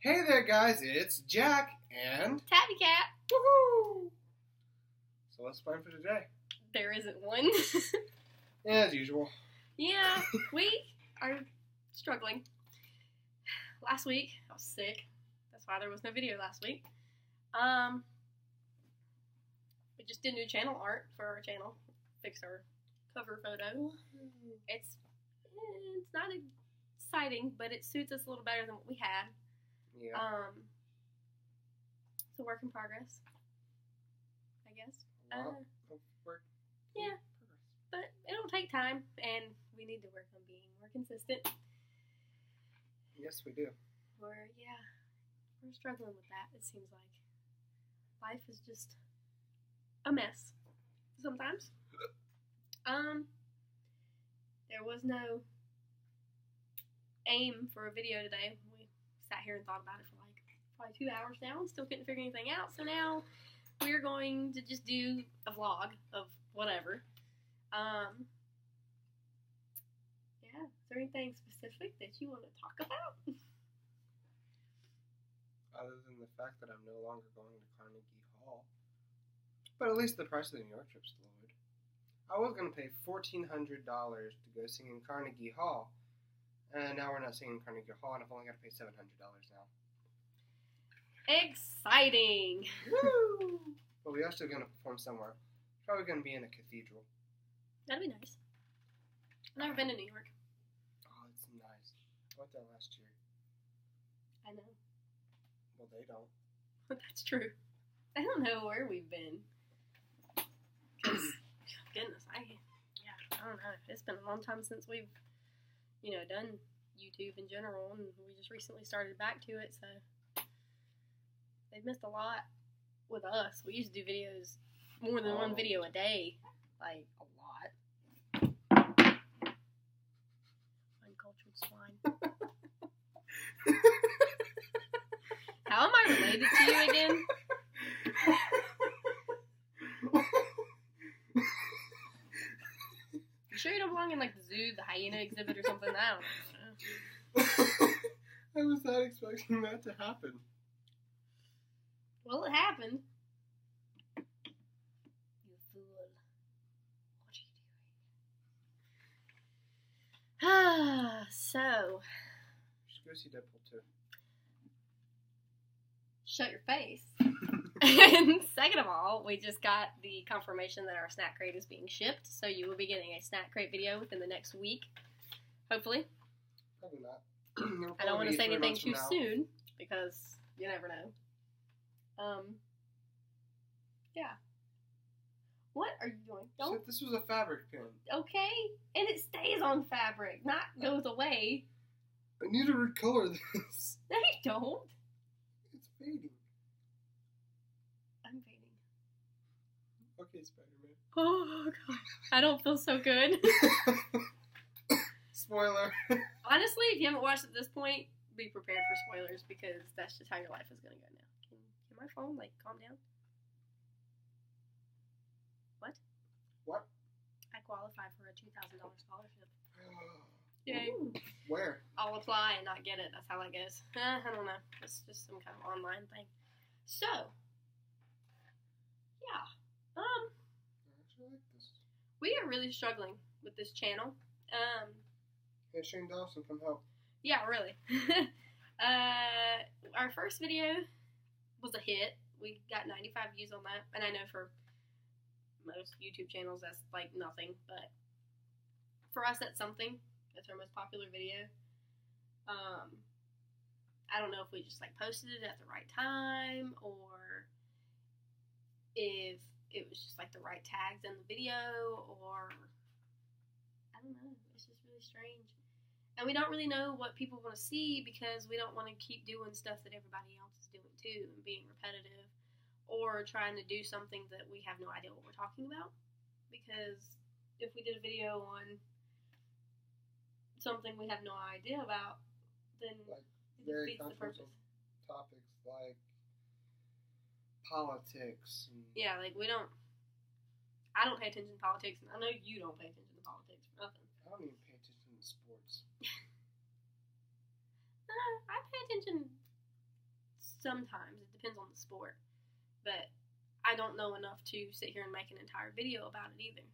Hey there, guys, it's Jack and Tabby Cat. woohoo! So what's the plan for today? There isn't one. As usual. Yeah, we are struggling. Last week, I was sick. That's why there was no video last week. We just did new channel art for our channel. Fix our cover photo. It's not exciting, but it suits us a little better than what we had. Yeah. It's a work in progress, I guess. Work. Yeah, but it'll take time, and we need to work on being more consistent. Yes, we do. We're struggling with that. It seems like life is just a mess sometimes. There was no aim for a video today. We sat here and thought about it for like probably 2 hours now and still couldn't figure anything out. So now we're going to just do a vlog of whatever. Yeah, is there anything specific that you want to talk about? Other than the fact that I'm no longer going to Carnegie Hall. But at least the price of the New York trip's lowered. I was going to pay $1,400 to go sing in Carnegie Hall. And now we're not singing in Carnegie Hall, and I've only got to pay $700 now. Exciting! Woo! But we are still going to perform somewhere. Probably going to be in a cathedral. That'd be nice. I've never been to New York. Oh, it's nice. I went there last year. I know. Well, they don't. That's true. I don't know where we've been. Because, goodness, I don't know. It's been a long time since we've, done YouTube in general, and we just recently started back to it, so they've missed a lot with us. We used to do videos, more than one video a day, like a lot. Uncultured swine. How am I related to you again? You sure you don't belong in like the zoo, the hyena exhibit or something? I don't know. I was not expecting that to happen. Well, it happened. You fool. What are you doing? So. We should go see Deadpool 2. Shut your face. And second of all, we just got the confirmation that our snack crate is being shipped, so you will be getting a snack crate video within the next week. Hopefully. Probably not. I don't want to say anything too soon, because you never know. Yeah. What are you doing? Don't. So this was a fabric pin. Okay, and it stays on fabric, not goes away. I need to recolor this. No, you don't. It's fading. I'm fading. Okay, Spider-Man. Oh, God. I don't feel so good. Spoiler. Honestly, if you haven't watched at this point, be prepared for spoilers, because that's just how your life is going to go now. Can my phone, calm down? What? I qualify for a $2,000 scholarship. Yay. Ooh. Where? I'll apply and not get it. That's how that goes. I don't know. It's just some kind of online thing. So, yeah. I actually like this. We are really struggling with this channel. Hey, Shane Dawson, come help. Yeah, really. Our first video was a hit. We got 95 views on that, and I know for most YouTube channels that's like nothing, but for us that's something. That's our most popular video. I don't know if we just posted it at the right time, or if it was just the right tags in the video, or I don't know. It's just really strange. And we don't really know what people want to see, because we don't want to keep doing stuff that everybody else is doing too and being repetitive, or trying to do something that we have no idea what we're talking about. Because if we did a video on something we have no idea about, then it very defeats the purpose. Topics like politics. Yeah, we don't. I don't pay attention to politics, and I know you don't pay attention to politics for nothing. I don't even pay attention to sports. I pay attention sometimes. It depends on the sport. But I don't know enough to sit here and make an entire video about it either.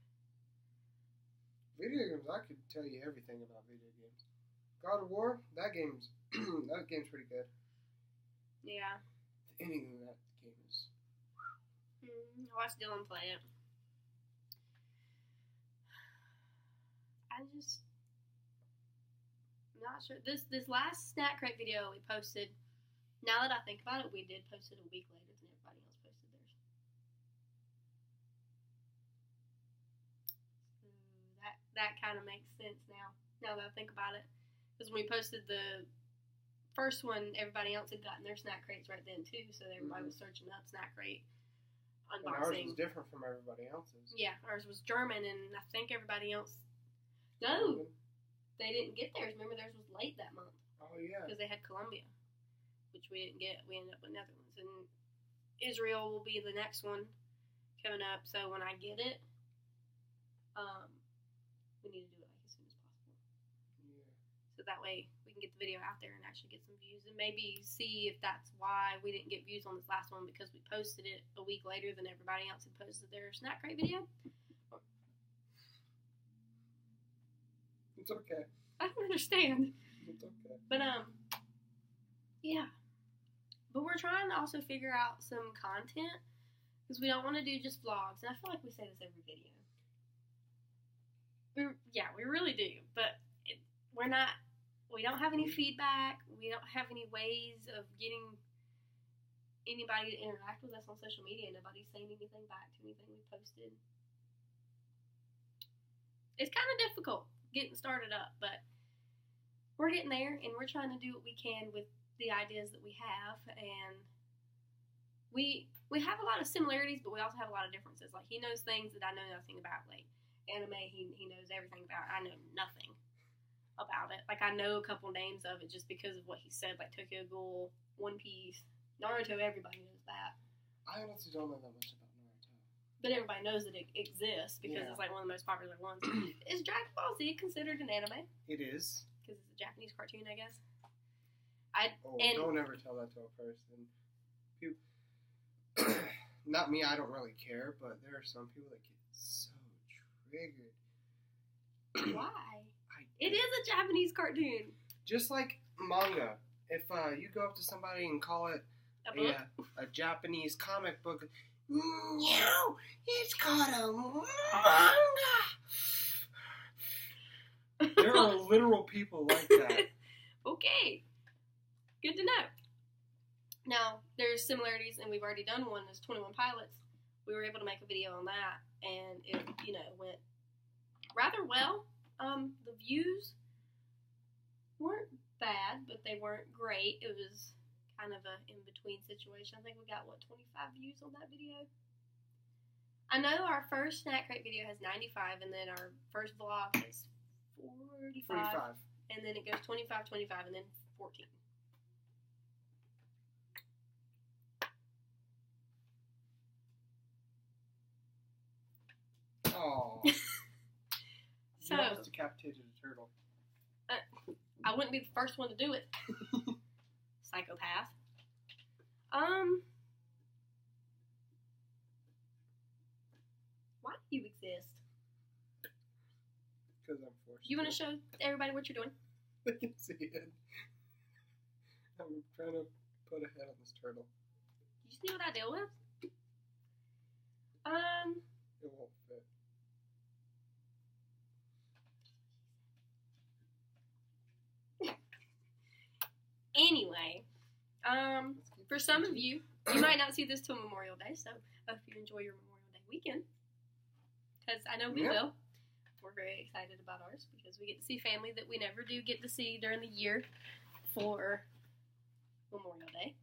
Video games, I could tell you everything about video games. God of War, that game's pretty good. Yeah. Anything in that game is. I watched Dylan play it. I'm not sure. This last Snack Crate video we posted, now that I think about it, we did post it a week later than everybody else posted theirs. So that kind of makes sense now that I think about it. Because when we posted the first one, everybody else had gotten their Snack Crates right then too, so everybody was searching up Snack Crate unboxing. And ours was different from everybody else's. Yeah, ours was German, and I think everybody else. No, they didn't get theirs. Remember, theirs was late that month. Oh, yeah. Because they had Colombia, which we didn't get. We ended up with Netherlands. And Israel will be the next one coming up. So when I get it, we need to do it like as soon as possible. Yeah. So that way we can get the video out there and actually get some views. And maybe see if that's why we didn't get views on this last one, because we posted it a week later than everybody else had posted their Snack Crate video. It's okay. I don't understand. It's okay. But, yeah. But we're trying to also figure out some content, because we don't want to do just vlogs. And I feel like we say this every video. We really do. But we don't have any feedback. We don't have any ways of getting anybody to interact with us on social media. Nobody's saying anything back to anything we posted. It's kind of difficult getting started up, but we're getting there, and we're trying to do what we can with the ideas that we have. And we have a lot of similarities, but we also have a lot of differences. Like, he knows things that I know nothing about. Like anime, he knows everything about. I know nothing about it. Like, I know a couple names of it just because of what he said, like Tokyo Ghoul, One Piece, Naruto. Everybody knows that. I honestly don't know that much about Naruto. But everybody knows that it exists because it's like one of the most popular ones. Is Dragon Ball Z considered an anime? It is. Because it's a Japanese cartoon, I guess. Don't ever tell that to a person. People, not me, I don't really care, but there are some people that get so triggered. Why? It is a Japanese cartoon. Just like manga. If you go up to somebody and call it a Japanese comic book, no, it's called a manga. There are literal people like that. Okay. Good to know. Now, there's similarities, and we've already done one as 21 Pilots. We were able to make a video on that, and it, went rather well. The views weren't bad, but they weren't great. It was kind of a in-between situation. I think we got, 25 views on that video? I know our first Snack Crate video has 95, and then our first vlog is 45. And then it goes 25, 25, and then 14. Oh. So, you almost decapitated a turtle. I wouldn't be the first one to do it. Psychopath. Why do you exist? Because I'm forced. You want to show everybody what you're doing? They can see it. I'm trying to put a head on this turtle. You see what I deal with? It won't fit. Anyway, for some of you, you might not see this till Memorial Day, so I hope you enjoy your Memorial Day weekend. Because I know we will. We're very excited about ours because we get to see family that we never do get to see during the year for Memorial Day.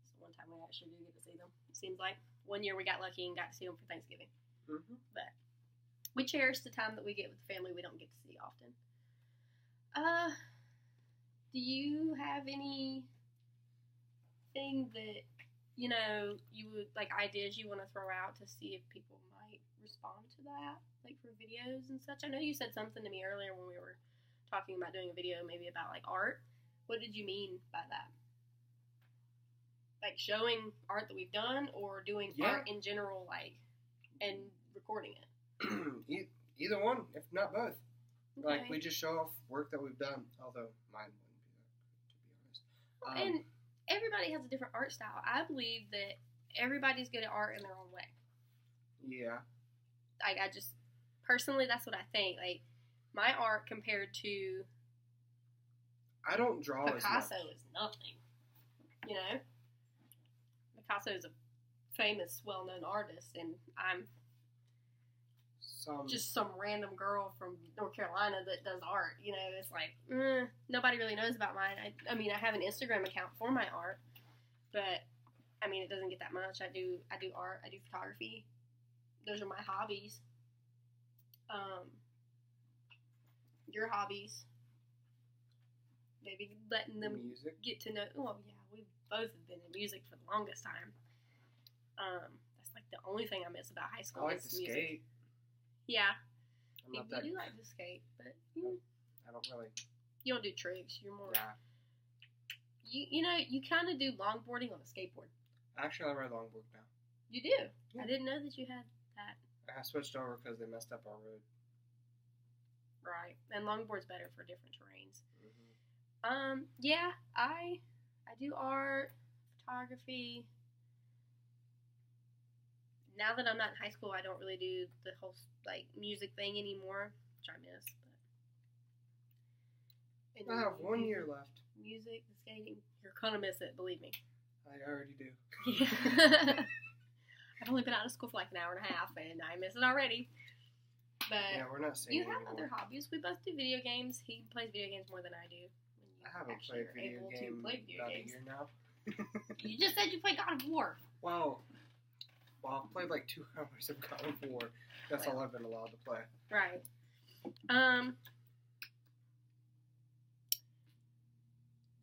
So one time we actually do get to see them. It seems like one year we got lucky and got to see them for Thanksgiving. Mm-hmm. But we cherish the time that we get with the family we don't get to see often. Do you have anything that, you would, like, ideas you want to throw out to see if people might respond to that, like, for videos and such? I know you said something to me earlier when we were talking about doing a video maybe about, like, art. What did you mean by that? like showing art that we've done, or doing art in general, like, and recording it? Either one, if not both. Okay. Like, we just show off work that we've done, although mine wouldn't be that, to be honest. And everybody has a different art style. I believe that everybody's good at art in their own way. Yeah. Like, I just, personally, that's what I think. Like, my art compared to I don't draw Picasso as much. is nothing. You know? Picasso is a famous, well-known artist, and I'm just some random girl from North Carolina that does art. You know, it's like, nobody really knows about mine. I mean, I have an Instagram account for my art, but, I mean, it doesn't get that much. I do art, I do photography. Those are my hobbies. Your hobbies. Maybe letting them get to know. Well, yeah, we both have been in music for the longest time. That's like the only thing I miss about high school. I like to music. skate. Yeah, I'm you not that. do like to skate, but I don't really. you don't do tricks. You're more. Yeah. You know, you kind of do longboarding on a skateboard. Actually, I ride longboard now. You do. Yeah. I didn't know that you had that. I switched over because they messed up our road. Right, and longboard's better for different terrains. Mm-hmm. Yeah, I do art, photography. Now that I'm not in high school, I don't really do the whole like music thing anymore, which I miss. But I have 1 year left. Music, the skating, you're gonna miss it. Believe me. I already do. Yeah. I've only been out of school for like an hour and a half, and I miss it already. But yeah, we're not saying you have anymore. other hobbies. We both do video games. He plays video games more than I do. I haven't played video game about a year now. You just said you played God of War. Well, I've played like 2 hours of God of War. That's all I've been allowed to play. Right. I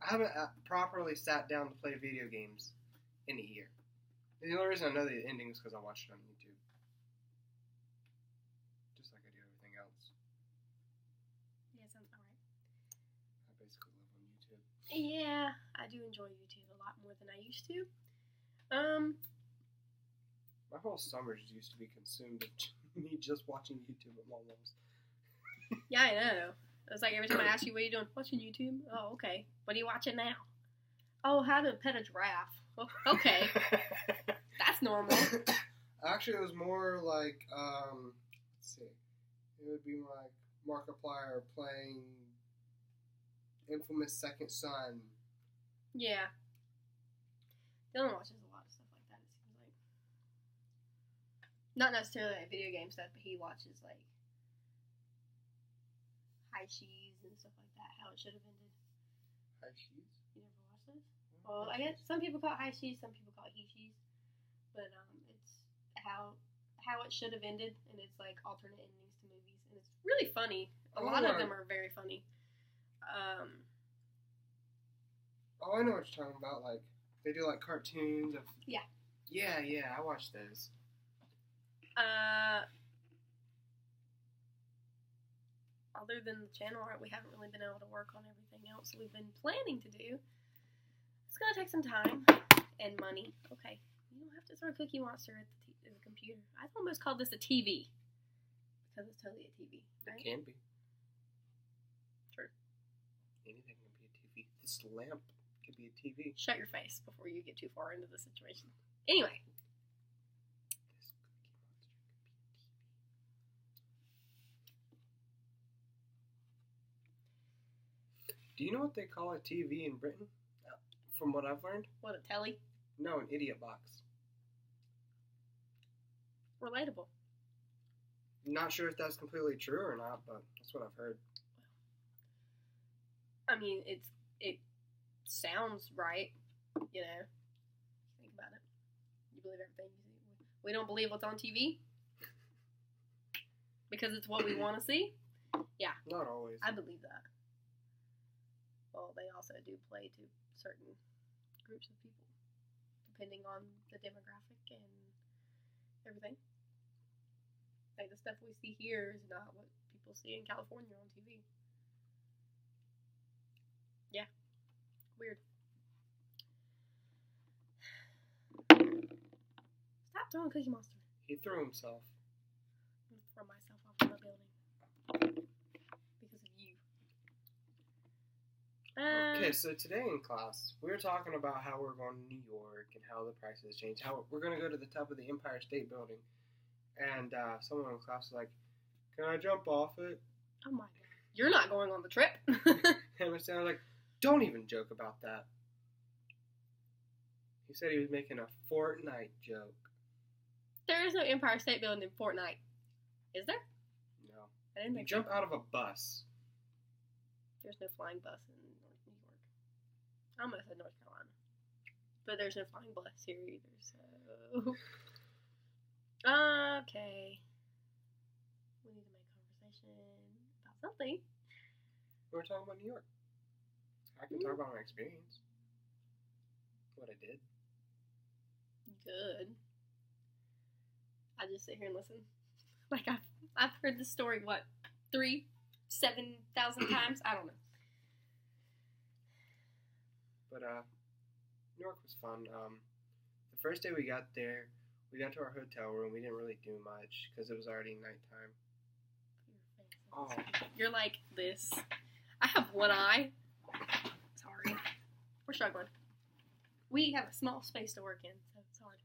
haven't properly sat down to play video games in a year. The only reason I know the ending is because I watched it on YouTube. Just like I do everything else. Yeah, sounds about right. I basically live on YouTube. Yeah, I do enjoy YouTube a lot more than I used to. My whole summers used to be consumed of me just watching YouTube at Mom's. Yeah, I know. It was like every time I ask you, what are you doing? Watching YouTube? Oh, okay. What are you watching now? Oh, how to pet a giraffe. Oh, okay. That's normal. Actually, it was more like, let's see. It would be like Markiplier playing Infamous Second Son. Yeah. Dylan watches a lot of stuff like that, it seems like. Not necessarily like video game stuff, but he watches like High Cheese and stuff like that. How it should have ended. High Cheese? You never watched this? Well, I guess some people call it High Cheese, some people call it He Cheese. But it's how it should have ended, and it's like alternate endings to movies, and it's really funny. A lot of them are very funny. Oh, I know what you're talking about. Like they do like cartoons of. Yeah. Yeah, I watched those. Other than the channel art, we haven't really been able to work on everything else we've been planning to do. It's gonna take some time and money. Okay, you don't have to throw Cookie Monster at the computer. I almost called this a TV because it's totally a TV. Right? It can be. True. Anything can be a TV. This lamp could be a TV. Shut your face before you get too far into the situation. Anyway. Do you know what they call a TV in Britain? From what I've learned? What, a telly? No, an idiot box. Relatable. Not sure if that's completely true or not, but that's what I've heard. I mean, it sounds right, you know. Think about it. You believe everything you see. We don't believe what's on TV because it's what we want to see. Yeah. Not always. I believe that. Well, they also do play to certain groups of people, depending on the demographic and everything. Like, the stuff we see here is not what people see in California on TV. Yeah. Weird. Stop throwing Cookie Monster. He threw himself. I'm going to throw myself off of my building. Because of you. Okay, so today in class, we were talking about how we're going to New York and how the prices change. How we're going to go to the top of the Empire State Building. And someone in class was like, "Can I jump off it?" Oh my god. You're not going on the trip. And I was like, "Don't even joke about that." He said he was making a Fortnite joke. There is no Empire State Building in Fortnite. Is there? No. I didn't You think jump out of a bus. There's no flying bus in North New York. I almost said North Carolina. But there's no flying bus here either, so... Okay. We need to make conversation about something. We were talking about New York. I can talk about my experience. What I did. Good. I just sit here and listen. Like, I've heard this story, what, 7,000 times? I don't know. But, New York was fun. The first day we got there, we got to our hotel room. We didn't really do much because it was already nighttime. Oh. You're like this. I have one eye. Sorry. We're struggling. We have a small space to work in, so it's hard.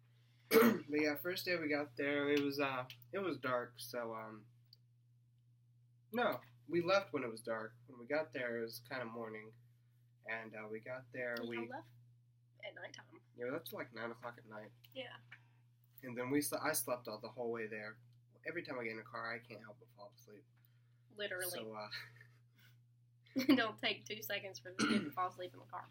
But yeah, first day we got there, it was dark, so, no, we left when it was dark. When we got there, it was kind of morning, and, we got there, We left at nighttime. Yeah, we left till like 9 o'clock at night. Yeah. And then I slept all the whole way there. Every time I get in a car, I can't help but fall asleep. Literally. So, Don't take 2 seconds for this kid to fall asleep in the car.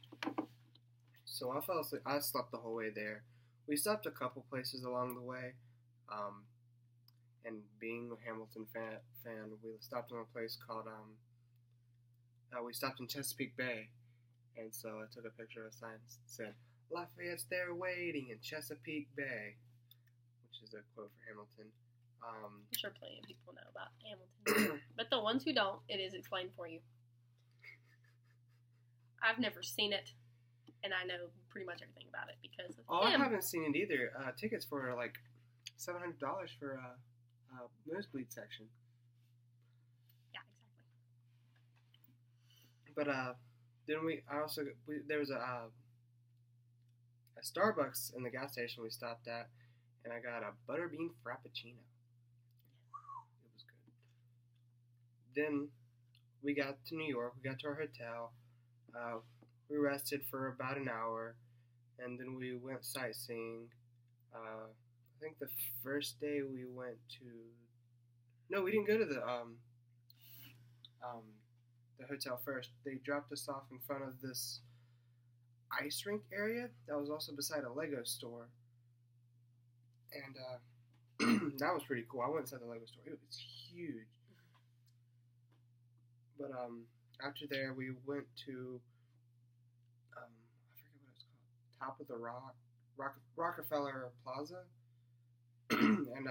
So I fell asleep. I slept the whole way there. We stopped a couple places along the way. And being a Hamilton fan, we stopped in a place called, we stopped in Chesapeake Bay. And so I took a picture of a sign that said, "Lafayette's there waiting in Chesapeake Bay," which is a quote for Hamilton. I'm sure plenty of people know about Hamilton. But the ones who don't, it is explained for you. I've never seen it. And I know pretty much everything about it because of him. I haven't seen it either. Tickets for like $700 for a nosebleed section. Yeah, exactly. But then there was a Starbucks in the gas station we stopped at, and I got a butterbean frappuccino. It was good. Then we got to New York. We got to our hotel. We rested for about an hour, and then we went sightseeing. I think the first day we went to... No, we didn't go to the hotel first. They dropped us off in front of this ice rink area that was also beside a Lego store. And that was pretty cool. I went inside the Lego store. It was huge. But after there, we went to... I forget what it's called. Top of the Rockefeller Plaza. And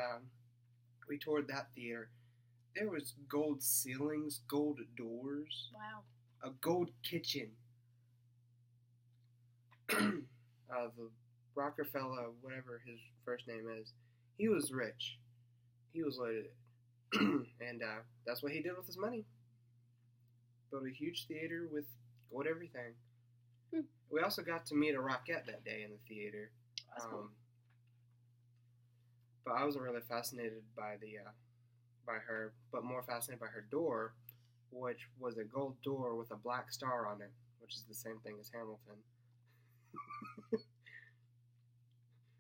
we toured that theater. There was gold ceilings, gold doors. Wow. A gold kitchen. The Rockefeller, whatever his first name is, he was rich. He was loaded. And that's what he did with his money. Built a huge theater with gold everything. We also got to meet a Rockette that day in the theater. That's cool. But I wasn't really fascinated by by her, but more fascinated by her door, which was a gold door with a black star on it, which is the same thing as Hamilton.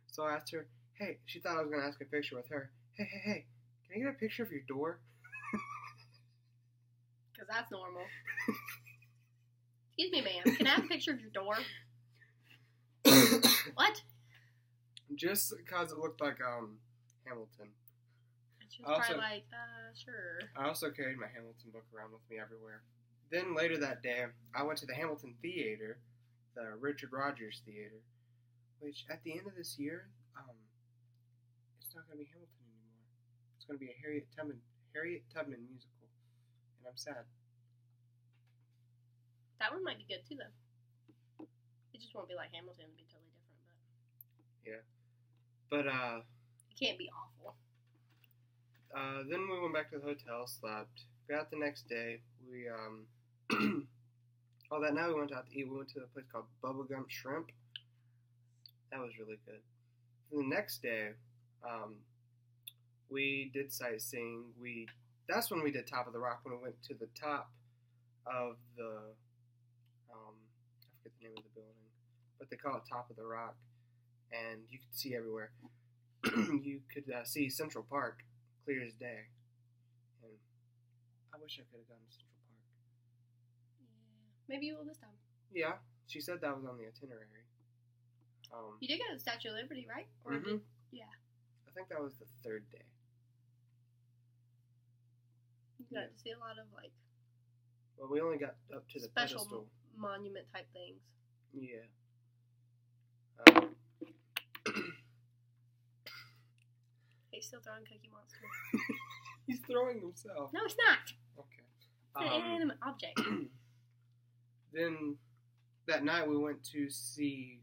So I asked her, hey, she thought I was going to ask a picture with her. Hey, can I get a picture of your door? Because that's normal. Excuse me, ma'am. Can I have a picture of your door? What? Just because it looked like Hamilton. And she was probably like, sure. I also carried my Hamilton book around with me everywhere. Then later that day, I went to the Hamilton Theater, the Richard Rodgers Theater, which at the end of this year, it's not going to be Hamilton anymore. It's going to be a Harriet Tubman musical, and I'm sad. That one might be good too, though. It just won't be like Hamilton. It'll be totally different, but... Yeah. But can't be awful. Then we went back to the hotel, slept. Got out the next day. We that night we went out to eat. We went to a place called Bubblegum Shrimp. That was really good. The next day, we did sightseeing. That's when we did Top of the Rock, when we went to the top of the, I forget the name of the building, but they call it Top of the Rock, and you could see everywhere. You could see Central Park clear as day, and I wish I could have gone to Central Park. Yeah, maybe you will this time. Yeah, she said that was on the itinerary. You did go to the Statue of Liberty, right? Or yeah. I think that was the third day. You got to see a lot of Well, we only got up to the special pedestal. monument type things. Yeah. He's still throwing Cookie Monster. He's throwing himself. No, he's not. Okay. It's an inanimate object. Then that night we went to see.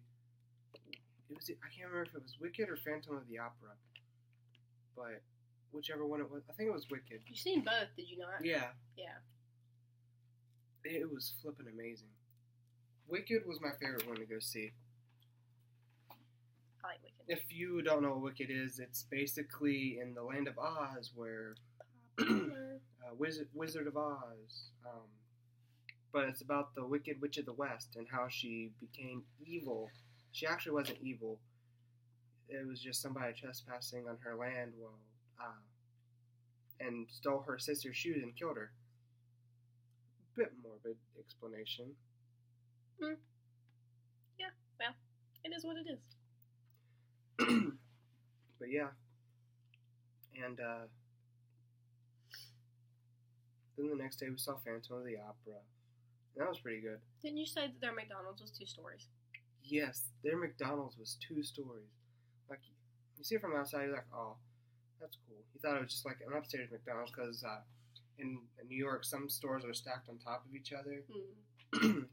I can't remember if it was Wicked or Phantom of the Opera, but whichever one it was, I think it was Wicked. You've seen both, did you not? Yeah. Yeah. It was flipping amazing. Wicked was my favorite one to go see. I like Wicked. If you don't know what Wicked is, it's basically in the land of Oz, where Wizard of Oz. But it's about the Wicked Witch of the West and how she became evil. She actually wasn't evil. It was just somebody trespassing on her land and stole her sister's shoes and killed her. Bit morbid explanation. Yeah, well, it is what it is. But yeah. And then the next day we saw Phantom of the Opera. And that was pretty good. Didn't you say that their McDonald's was 2 stories? Yes, their McDonald's was 2 stories. Like, you see it from outside, you're like, oh, that's cool. You thought it was just like an upstairs McDonald's because in New York, some stores are stacked on top of each other.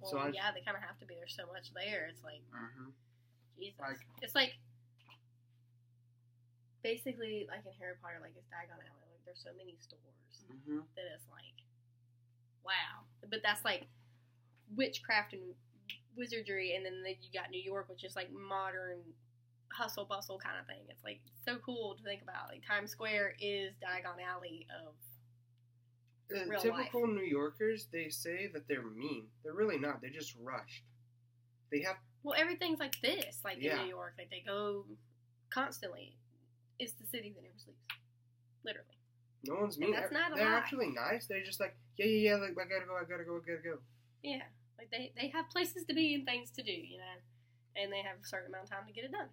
Well, yeah, they kind of have to be. There's so much there. It's like, Jesus. It's like, basically, like in Harry Potter, like it's Diagon Alley. Like, there's so many stores that it's like, wow. But that's like witchcraft and wizardry, and then you got New York, which is like modern hustle bustle kind of thing. It's like so cool to think about. Like Times Square is Diagon Alley of real typical life. New Yorkers, they say that they're mean. They're really not. They're just rushed. They have everything's like this, like in New York. Like they go constantly. It's the city that never sleeps, literally. No one's mean. And that's not a They're lie. actually nice. They're just like, yeah. Like I gotta go. Yeah. Like, they have places to be and things to do, you know, and they have a certain amount of time to get it done.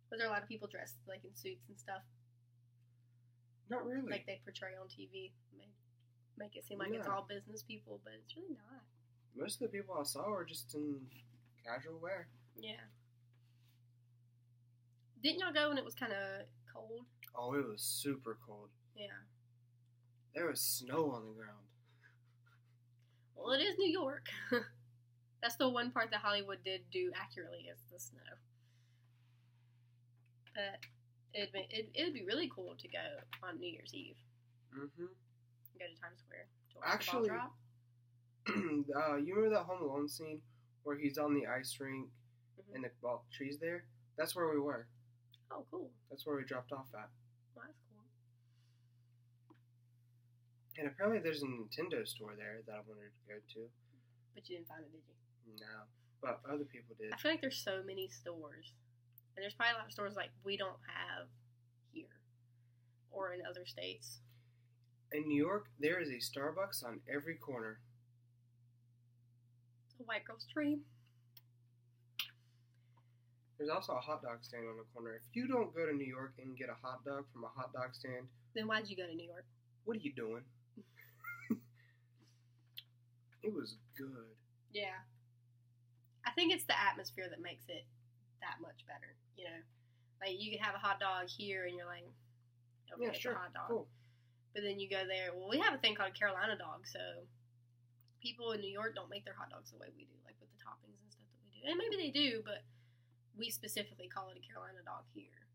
Was there a lot of people dressed, like, in suits and stuff? Not really. Like they portray on TV. Make it seem like it's all business people, but it's really not. Most of the people I saw were just in casual wear. Yeah. Didn't y'all go when it was kind of cold? Oh, it was super cold. Yeah. There was snow on the ground. Well, it is New York. That's the one part that Hollywood did do accurately is the snow. But it'd be really cool to go on New Year's Eve. Mm-hmm. Go to Times Square to watch Actually, the ball you drop. remember that Home Alone scene where he's on the ice rink and the ball tree's there? That's where we were. Oh, cool. That's where we dropped off at. Well, that's cool. And apparently there's a Nintendo store there that I wanted to go to. But you didn't find it, did you? No. But other people did. I feel like there's so many stores. And there's probably a lot of stores like we don't have here. Or in other states. In New York, there is a Starbucks on every corner. It's a white girl's dream. There's also a hot dog stand on the corner. If you don't go to New York and get a hot dog from a hot dog stand... Then why'd you go to New York? What are you doing? It was good. Yeah. I think it's the atmosphere that makes it that much better, you know? Like, you could have a hot dog here and you're like, okay, Yeah, it's sure. a hot dog. Cool. But then you go there, well, we have a thing called Carolina dog, so people in New York don't make their hot dogs the way we do, like with the toppings and stuff that we do. And maybe they do, but we specifically call it a Carolina dog here.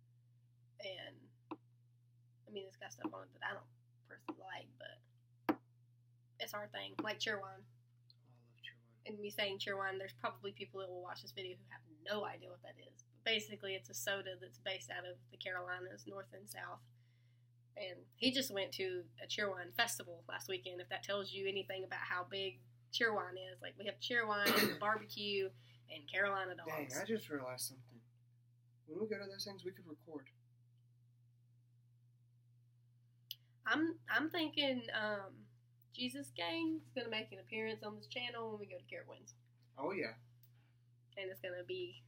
And I mean, it's got stuff on it that I don't personally like, but it's our thing. Like Cheerwine. Oh, I love Cheerwine. And me saying Cheerwine, there's probably people that will watch this video who have no idea what that is. But basically, it's a soda that's based out of the Carolinas, north and south. And he just went to a Cheerwine festival last weekend, if that tells you anything about how big Cheerwine is. Like, we have Cheerwine, barbecue, and Carolina dogs. Dang, I just realized something. When we go to those things, we could record. I'm thinking Jesus Gang is going to make an appearance on this channel when we go to Carowinds. Oh, yeah. And it's going to be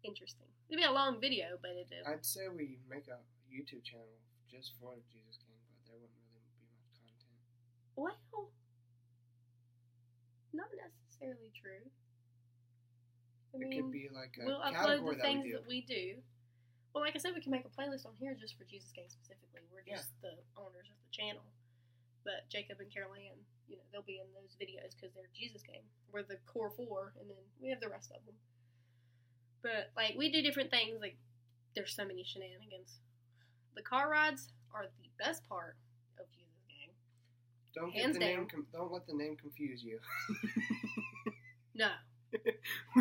interesting. It'll be a long video, but it is. I'd say we make a YouTube channel just for the Jesus Gang, but there wouldn't really be much content. Well, not necessarily true. I mean, It could be like a we'll category upload the that things we do. that we do. Well, like I said, we can make a playlist on here just for Jesus Gang specifically. We're just the owners of the channel. But Jacob and Carol Ann, they'll be in those videos because they're Jesus Gang. We're the core four, and then we have the rest of them. But, like, we do different things. Like, there's so many shenanigans. The car rides are the best part of Jesus Gang. Don't Hands get the down. name. Don't let the name confuse you. No.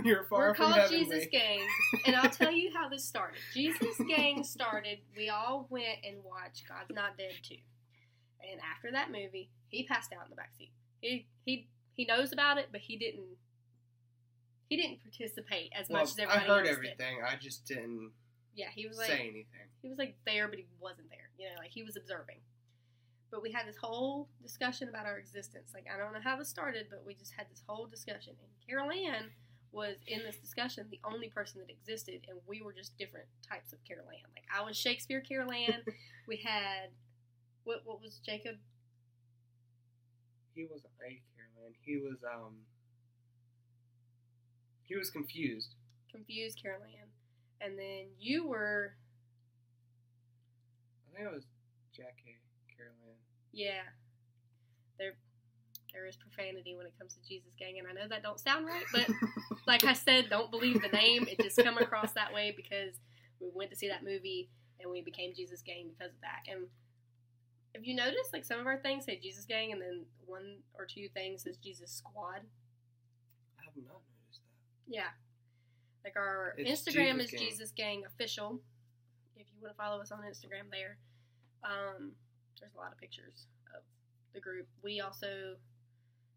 You're far We're from called heavenly. Jesus Gang, and I'll tell you how this started. Jesus Gang started, we all went and watched God's Not Dead 2. And after that movie, he passed out in the backseat. He knows about it, but he didn't participate as much as everybody I heard else everything. I just didn't did. Yeah, he was like say anything. He was like there, but he wasn't there. Like he was observing. But we had this whole discussion about our existence. Like, I don't know how this started, but we just had this whole discussion. And Carol Ann was in this discussion the only person that existed, and we were just different types of Carol Ann. Like, I was Shakespeare Carol Ann. We had, what was Jacob? He wasn't a Carol Ann. He was confused. Confused Carol Ann. And then you were... I think it was Jackie Carol Ann. Yeah. There is profanity when it comes to Jesus Gang, and I know that don't sound right, but like I said, don't believe the name. It just come across that way because we went to see that movie, and we became Jesus Gang because of that. And have you noticed, like, some of our things say Jesus Gang, and then one or two things says Jesus Squad? I have not noticed that. Yeah. Like, our It's Instagram Jesus is Gang. Jesus Gang Official. If you want to follow us on Instagram there. There's a lot of pictures of the group. We also,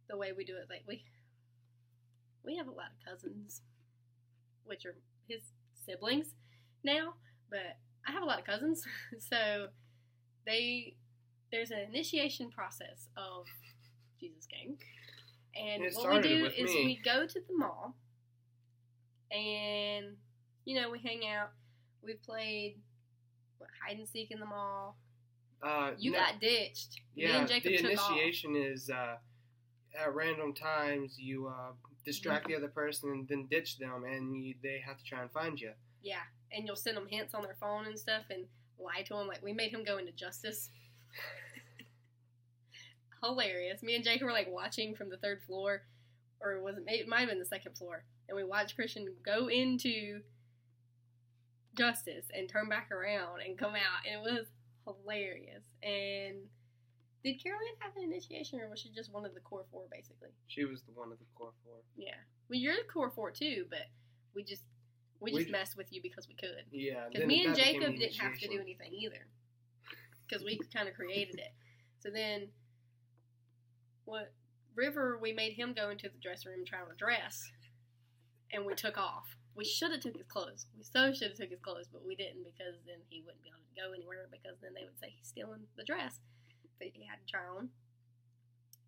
the way we do it, like, we have a lot of cousins, which are his siblings now, but I have a lot of cousins, so there's an initiation process of Jesus Gang, and It what we do started with is me. we go to the mall, and, we hang out. We played hide and seek in the mall. You got ditched. Me Yeah, and Jacob the took off. initiation is at random times you distract the other person and then ditch them, and they have to try and find you. Yeah, and you'll send them hints on their phone and stuff and lie to them. Like, we made him go into Justice. Hilarious. Me and Jacob were, like, watching from the third floor, or it might have been the second floor, and we watched Christian go into Justice and turn back around and come out, and it was hilarious. And did Carolyn have an initiation, or was she just one of the core four, basically? She was the one of the core four. Yeah. Well, you're the core four, too, but we just messed with you because we could. Yeah. Because me and Jacob didn't have to do anything either. Because we kind of created it. So then, River, we made him go into the dressing room and try on a dress. And we took off. We should have took his clothes. We so should have took his clothes, but we didn't, because then he wouldn't be able to go anywhere, because then they would say he's stealing the dress. But he had to try on.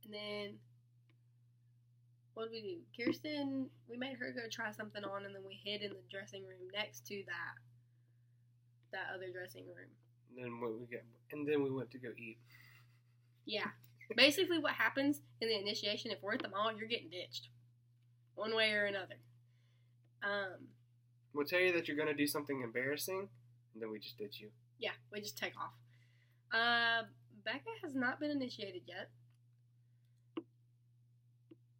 And then, what did we do? Kirsten, we made her go try something on, and then we hid in the dressing room next to that other dressing room. And then we went to go eat. Yeah. Basically what happens in the initiation, if we're at the mall, you're getting ditched. One way or another. We'll tell you that you're going to do something embarrassing, and then we just ditch you. Yeah, we just take off. Becca has not been initiated yet.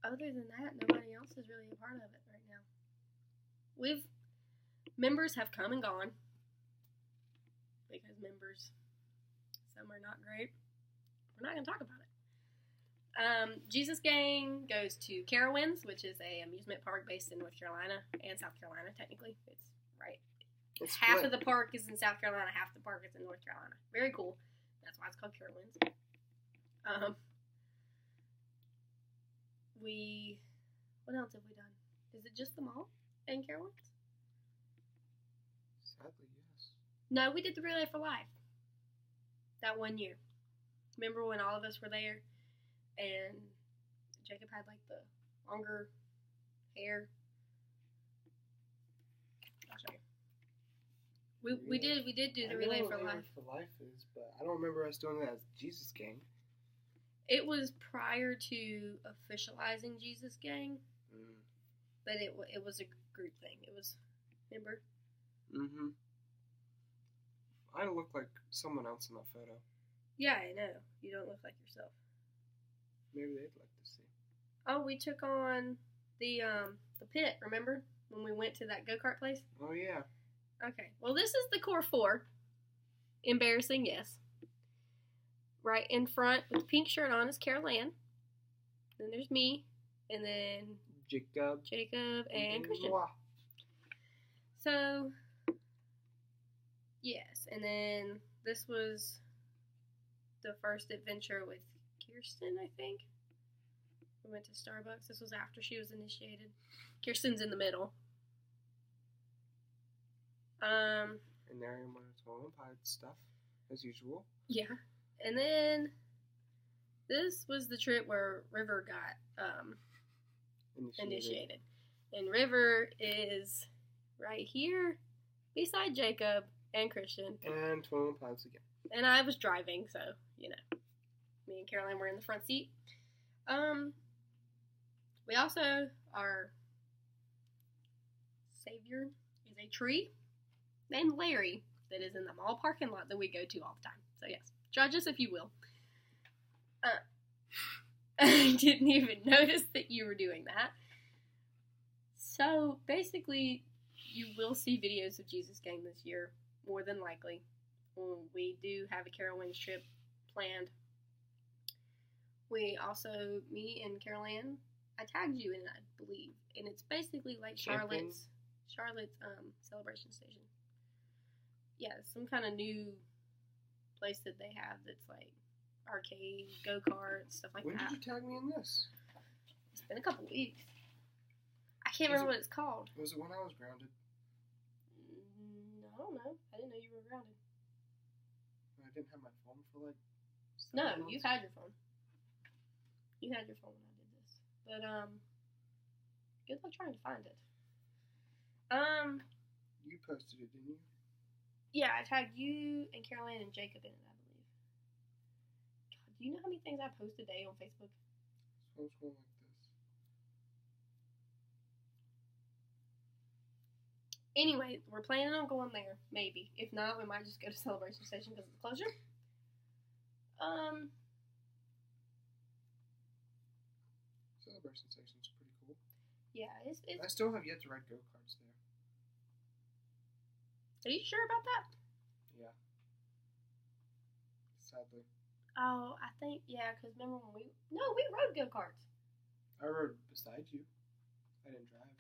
Other than that, nobody else is really a part of it right now. Members have come and gone. members. Some are not great. We're not going to talk about it. Jesus Gang goes to Carowinds, which is a amusement park based in North Carolina and South Carolina, technically. It's right. It's Half split. of the park is in South Carolina, half the park is in North Carolina. Very cool. That's why it's called Carowinds. What else have we done? Is it just the mall and Carowinds? Sadly, yes. No, we did the Relay for Life. That one year. Remember when all of us were there and Jacob had like the longer hair? I'll show you. We did do the Relay for Life. For Life is, but I don't remember us doing that as Jesus Gang. It was prior to officializing Jesus Gang, but it was a group thing. It was, remember? Mm-hmm. I look like someone else in that photo. Yeah, I know. You don't look like yourself. Maybe they'd like to see. Oh, we took on the pit, remember? When we went to that go-kart place? Oh, yeah. Okay. Well, this is the core 4. Embarrassing, yes. Right in front with the pink shirt on is Carol Ann. Then there's me. And then Jacob and Christian. Wow. So, yes. And then this was the first adventure with Kirsten, I think. We went to Starbucks. This was after she was initiated. Kirsten's in the middle. And there I am when it's all pie stuff, as usual. Yeah. And then this was the trip where River got initiated. And River is right here beside Jacob and Christian. And Twiddling Pies again. And I was driving, so, you know. Me and Caroline were in the front seat. We also, our savior is a tree named Larry that is in the mall parking lot that we go to all the time. So, yes. Judge us if you will. I didn't even notice that you were doing that. So, basically, you will see videos of Jesus Gang this year, more than likely. We do have a Carowinds trip planned. We also, me and Carol Ann, I tagged you in it, I believe. And it's basically like Charlotte's celebration station. Yeah, some kind of new place that they have that's like arcade, go-karts, stuff like when that. When did you tag me in this? It's been a couple weeks. I can't remember what it's called. Was it when I was grounded? I don't know. I didn't know you were grounded. I didn't have my phone for like 7 No, months? you've had your phone. You had your phone when I did this. But, good luck trying to find it. You posted it, didn't you? Yeah, I tagged you and Caroline and Jacob in it, I believe. God, do you know how many things I post a day on Facebook? So it's going like this. Anyway, we're planning on going there, maybe. If not, we might just go to Celebration Station because of the closure. Celebration Station's pretty cool. Yeah, it's I still have yet to ride go-karts there. Are you sure about that? Yeah. Sadly. Oh, I think, yeah, because remember when we rode go-karts. I rode beside you. I didn't drive.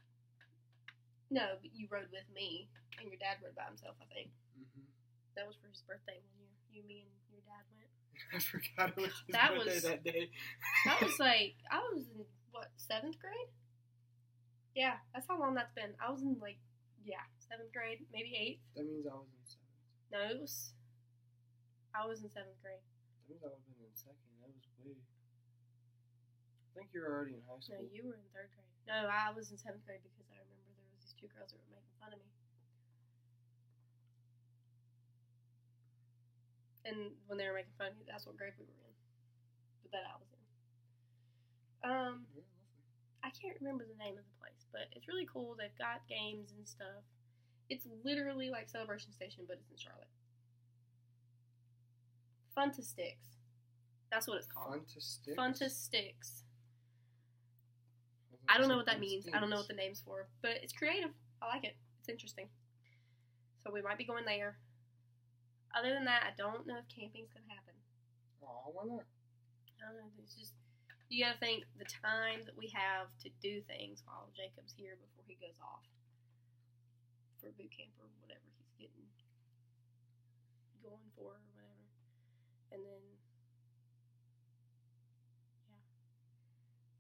No, but you rode with me, and your dad rode by himself, I think. Mm-hmm. That was for his birthday one year. You, me, and your dad went. I forgot it was his That birthday was- that day. That was like, I was in, 7th grade? Yeah, that's how long that's been. I was in 7th grade, maybe 8th. That means I was in 7th. No, I was in 7th grade. That means I would have been in 2nd. That was way... I think you were already in high No, school. you were in 3rd grade. No, I was in 7th grade because I remember there was these 2 girls that were making fun of me. And when they were making fun of me, that's what grade we were in. But that I was in. Yeah, lovely. I can't remember the name of the place, but it's really cool. They've got games and stuff. It's literally like Celebration Station, but it's in Charlotte. Fun-to-Sticks. That's what it's called. Fun-to-Sticks? Fun-to-Sticks. I don't know what that means. I don't know what the name's for, but it's creative. I like it. It's interesting. So we might be going there. other than that, I don't know if camping's gonna happen. Oh, why not? I don't know. It's just you gotta think the time that we have to do things while Jacob's here before he goes off for boot camp or whatever he's getting going for or whatever, and then yeah.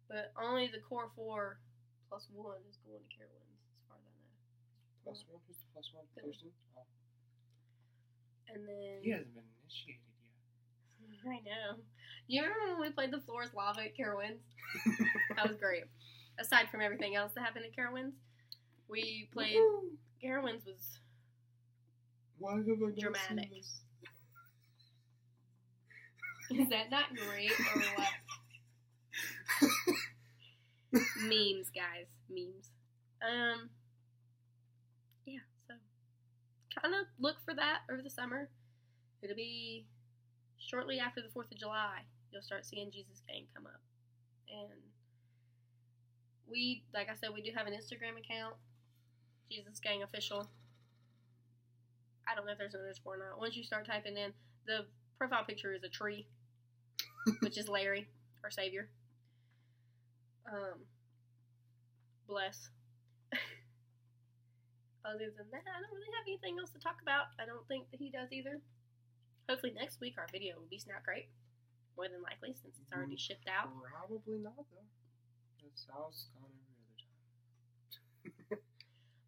But only the core 4 plus 1 is going to Carowinds, as far as I know. Plus 1? Who's the plus 1 Phil. person? Oh. And then He hasn't been initiated yet. I know. You remember when we played the floor is lava at Carowinds? That was great. Aside from everything else that happened at Carowinds, we played. Woo-hoo! Carowinds was Why have I not dramatic. seen this? Is that not great or what? Memes, guys. Memes. Yeah, so kind of look for that over the summer. It'll be shortly after the 4th of July. You'll start seeing Jesus Gang come up. And we, like I said, we do have an Instagram account, Jesus Gang Official. I don't know if there's an underscore or not. Once you start typing in, the profile picture is a tree, which is Larry, our savior. Bless. Other than that, I don't really have anything else to talk about. I don't think that he does either. Hopefully next week our video will be Snack Crate. More than likely, since it's already shipped out. Probably not, though. That's how it's gone every other time.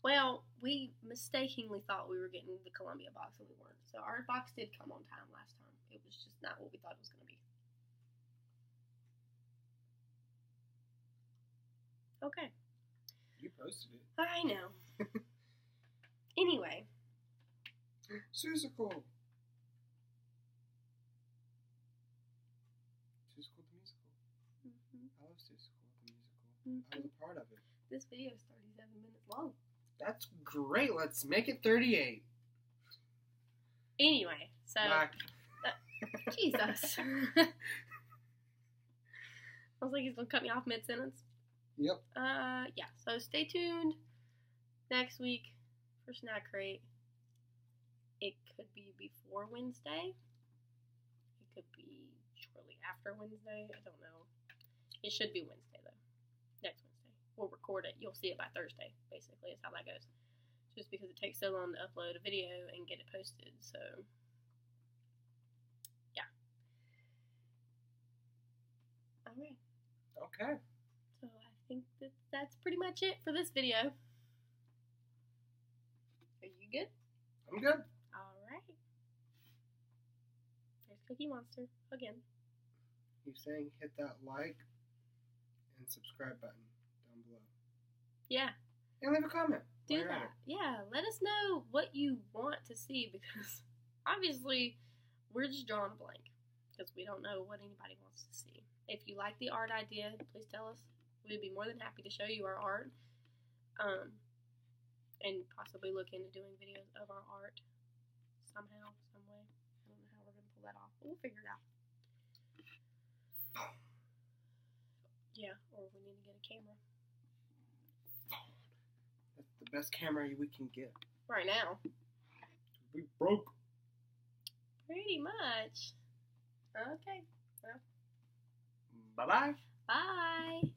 Well, we mistakenly thought we were getting the Columbia box, and we weren't. So our box did come on time last time. It was just not what we thought it was going to be. Okay. You posted it. I know. Anyway. Seussical. Seussical the musical. Mm-hmm. I love Seussical the musical. Mm-hmm. I was a part of it. This video is 37 minutes long. That's great. Let's make it 38. Anyway, so Jesus. I was like, he's gonna cut me off mid-sentence. Yep. Yeah. So stay tuned next week for Snack Crate. It could be before Wednesday. It could be shortly after Wednesday. I don't know. It should be Wednesday though. Next Wednesday. We'll record it. You'll see it by Thursday. Basically, is how that goes. Just because it takes so long to upload a video and get it posted. So. Alright. Okay. So I think that's pretty much it for this video. Are you good? I'm good. Alright. There's Cookie Monster again. He's saying hit that like and subscribe button down below. Yeah. And leave a comment. Do that. Yeah. Let us know what you want to see because obviously we're just drawing a blank because we don't know what anybody wants to see. If you like the art idea, please tell us. We'd be more than happy to show you our art. And possibly look into doing videos of our art somehow, some way. I don't know how we're going to pull that off, but we'll figure it out. Yeah, or we need to get a camera. That's the best camera we can get. Right now. We broke. Pretty much. Okay. Well. Bye-bye. Bye.